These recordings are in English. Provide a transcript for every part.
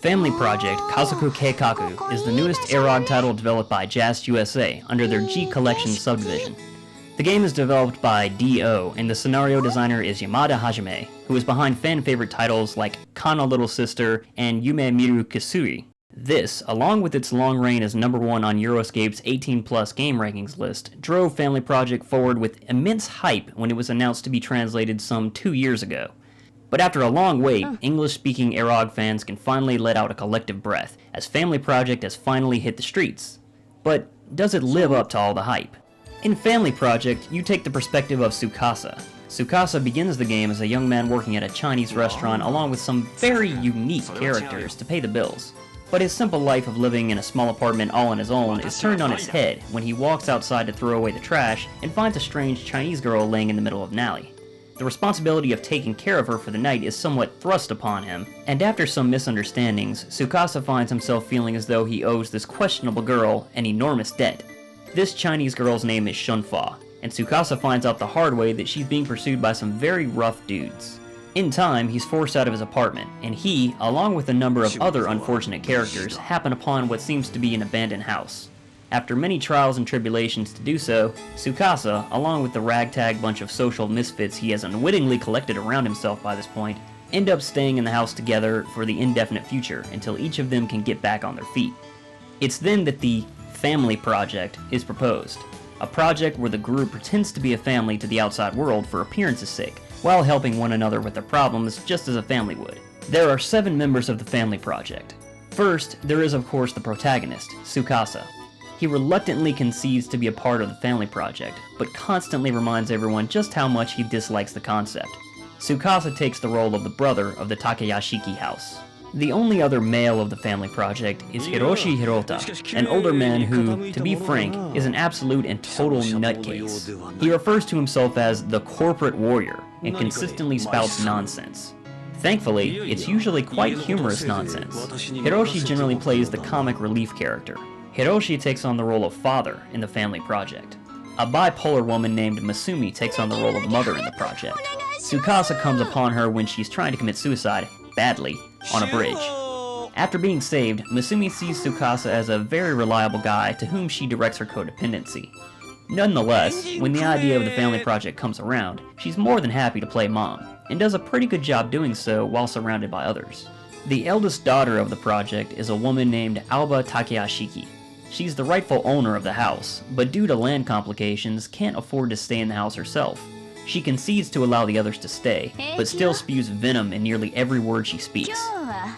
Family Project Kazoku Keikaku is the newest eroge title developed by Just USA under their G Collection subdivision. The game is developed by D.O. and the scenario designer is Yamada Hajime, who is behind fan-favorite titles like Kana Little Sister and Yume Miru Kusuri. This, along with its long reign as #1 on Euroscape's 18+ game rankings list, drove Family Project forward with immense hype when it was announced to be translated some 2 years ago. But after a long wait, English-speaking eroge fans can finally let out a collective breath, as Family Project has finally hit the streets. But does it live up to all the hype? In Family Project, you take the perspective of Tsukasa. Tsukasa begins the game as a young man working at a Chinese restaurant along with some very unique characters to pay the bills. But his simple life of living in a small apartment all on his own is turned on its head when he walks outside to throw away the trash and finds a strange Chinese girl laying in the middle of an alley. The responsibility of taking care of her for the night is somewhat thrust upon him, and after some misunderstandings, Tsukasa finds himself feeling as though he owes this questionable girl an enormous debt. This Chinese girl's name is Shunfa, and Tsukasa finds out the hard way that she's being pursued by some very rough dudes. In time, he's forced out of his apartment, and he, along with a number of other unfortunate characters, happen upon what seems to be an abandoned house. After many trials and tribulations to do so, Tsukasa, along with the ragtag bunch of social misfits he has unwittingly collected around himself by this point, end up staying in the house together for the indefinite future until each of them can get back on their feet. It's then that the Family Project is proposed, a project where the group pretends to be a family to the outside world for appearance's sake, while helping one another with their problems just as a family would. There are 7 members of the Family Project. First, there is of course the protagonist, Tsukasa. He reluctantly concedes to be a part of the Family Project, but constantly reminds everyone just how much he dislikes the concept. Tsukasa takes the role of the brother of the Takayashiki house. The only other male of the Family Project is Hiroshi Hirota, an older man who, to be frank, is an absolute and total nutcase. He refers to himself as the corporate warrior, and consistently spouts nonsense. Thankfully, it's usually quite humorous nonsense. Hiroshi generally plays the comic relief character. Hiroshi takes on the role of father in the Family Project. A bipolar woman named Masumi takes on the role of mother in the project. Tsukasa comes upon her when she's trying to commit suicide, badly, on a bridge. After being saved, Masumi sees Tsukasa as a very reliable guy to whom she directs her codependency. Nonetheless, when the idea of the Family Project comes around, she's more than happy to play mom, and does a pretty good job doing so while surrounded by others. The eldest daughter of the project is a woman named Aoba Takayashiki. She's the rightful owner of the house, but due to land complications, can't afford to stay in the house herself. She concedes to allow the others to stay, but still spews venom in nearly every word she speaks.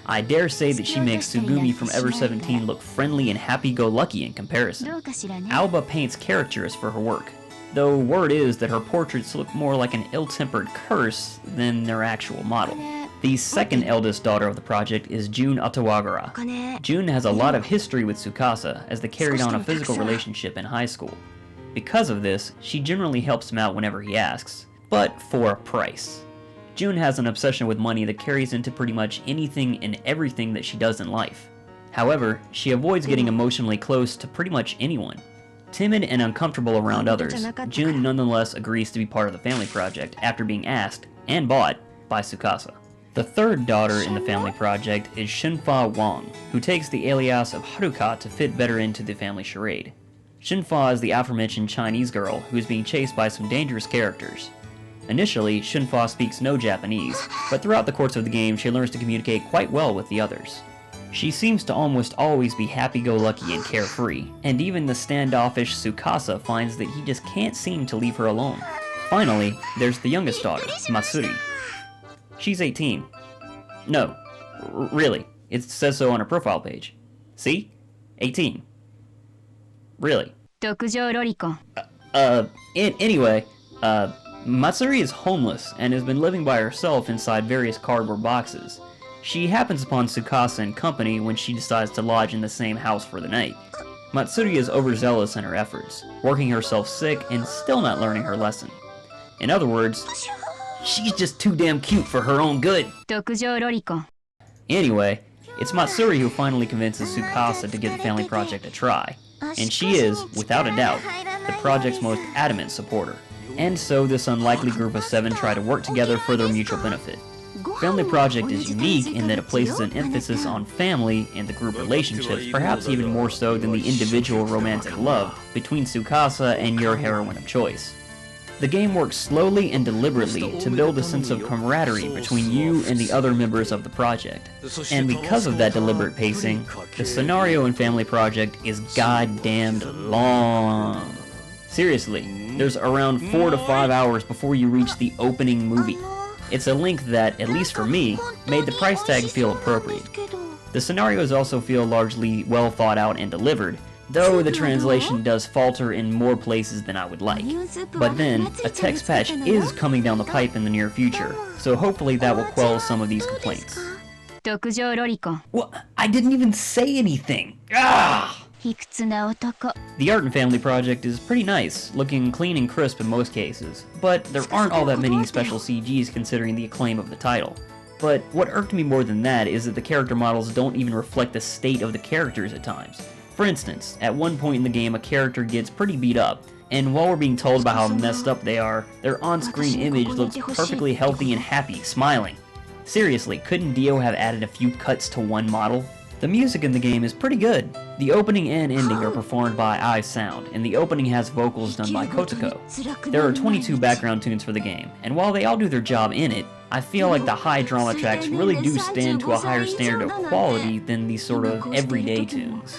I dare say that she makes Tsugumi from Ever 17 look friendly and happy-go-lucky in comparison. Aoba paints caricatures for her work, though word is that her portraits look more like an ill-tempered curse than their actual model. The second eldest daughter of the project is Jun Atawagara. Jun has a lot of history with Tsukasa, as they carried on a physical relationship in high school. Because of this, she generally helps him out whenever he asks, but for a price. Jun has an obsession with money that carries into pretty much anything and everything that she does in life. However, she avoids getting emotionally close to pretty much anyone. Timid and uncomfortable around others, Jun nonetheless agrees to be part of the Family Project after being asked, and bought, by Tsukasa. The third daughter in the Family Project is Shunfa Wang, who takes the alias of Haruka to fit better into the family charade. Shunfa is the aforementioned Chinese girl who is being chased by some dangerous characters. Initially, Shunfa speaks no Japanese, but throughout the course of the game she learns to communicate quite well with the others. She seems to almost always be happy-go-lucky and carefree, and even the standoffish Tsukasa finds that he just can't seem to leave her alone. Finally, there's the youngest daughter, Matsuri. She's 18. No, really, it says so on her profile page. See? 18. Really. Anyway, Matsuri is homeless and has been living by herself inside various cardboard boxes. She happens upon Tsukasa and company when she decides to lodge in the same house for the night. Matsuri is overzealous in her efforts, working herself sick and still not learning her lesson. In other words, she's just too damn cute for her own good. Anyway, it's Matsuri who finally convinces Tsukasa to give the Family Project a try. And she is, without a doubt, the project's most adamant supporter. And so this unlikely group of 7 try to work together for their mutual benefit. Family Project is unique in that it places an emphasis on family and the group relationships, perhaps even more so than the individual romantic love between Tsukasa and your heroine of choice. The game works slowly and deliberately to build a sense of camaraderie between you and the other members of the project. And because of that deliberate pacing, the scenario in Family Project is goddamned long. Seriously, there's around 4 to 5 hours before you reach the opening movie. It's a length that, at least for me, made the price tag feel appropriate. The scenarios also feel largely well thought out and delivered, though the translation does falter in more places than I would like. But then, a text patch is coming down the pipe in the near future, so hopefully that will quell some of these complaints. Well, I didn't even say anything! Ah! The art in Family Project is pretty nice, looking clean and crisp in most cases, but there aren't all that many special CGs considering the acclaim of the title. But what irked me more than that is that the character models don't even reflect the state of the characters at times. For instance, at one point in the game a character gets pretty beat up, and while we're being told about how messed up they are, their on-screen image looks perfectly healthy and happy, smiling. Seriously, couldn't Dio have added a few cuts to one model? The music in the game is pretty good. The opening and ending are performed by iSound, and the opening has vocals done by Kotoko. There are 22 background tunes for the game, and while they all do their job in it, I feel like the high drama tracks really do stand to a higher standard of quality than these sort of everyday tunes.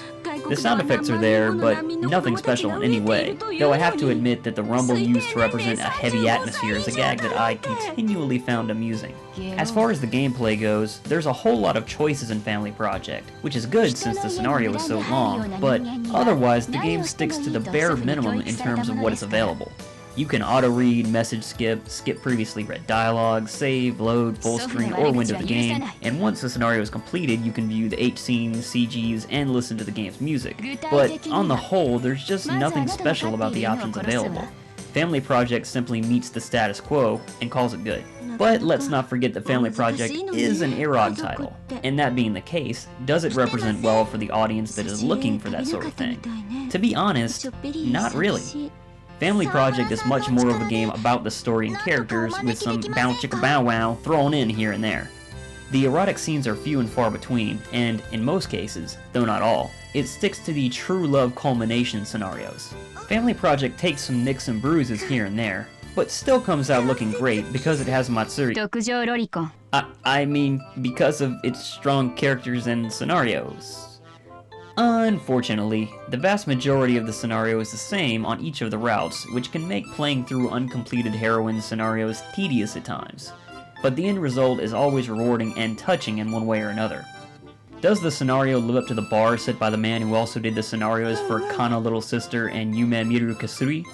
The sound effects are there, but nothing special in any way, though I have to admit that the rumble used to represent a heavy atmosphere is a gag that I continually found amusing. As far as the gameplay goes, there's a whole lot of choices in Family Project, which is good since the scenario is so long, but otherwise the game sticks to the bare minimum in terms of what is available. You can auto-read, message skip, skip previously read dialogue, save, load, full screen, or window the game, and once the scenario is completed, you can view the H-scenes, CGs, and listen to the game's music. But on the whole, there's just nothing special about the options available. Family Project simply meets the status quo and calls it good. But let's not forget that Family Project is an eroge title, and that being the case, does it represent well for the audience that is looking for that sort of thing? To be honest, not really. Family Project is much more of a game about the story and characters, with some bow chicka bow wow thrown in here and there. The erotic scenes are few and far between, and in most cases, though not all, it sticks to the true love culmination scenarios. Family Project takes some nicks and bruises here and there, but still comes out looking great because it has Matsuri. I mean, because of its strong characters and scenarios. Unfortunately, the vast majority of the scenario is the same on each of the routes, which can make playing through uncompleted heroine scenarios tedious at times. But the end result is always rewarding and touching in one way or another. Does the scenario live up to the bar set by the man who also did the scenarios for Kana Little Sister and Yume Miru Kasuri?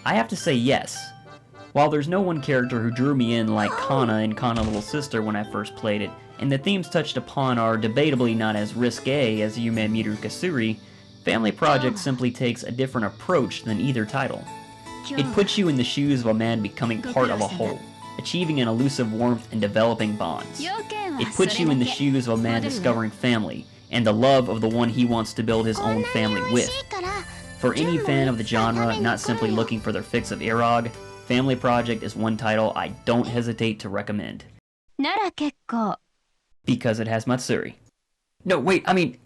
I have to say yes. While there's no one character who drew me in like Kana and Kana Little Sister when I first played it, and the themes touched upon are debatably not as risque as Yume Miru Kasuri, Family Project simply takes a different approach than either title. It puts you in the shoes of a man becoming part of a whole, achieving an elusive warmth and developing bonds. It puts you in the shoes of a man discovering family, and the love of the one he wants to build his own family with. For any fan of the genre not simply looking for their fix of eroge, Family Project is one title I don't hesitate to recommend. Because it has Matsuri. No, wait, I mean...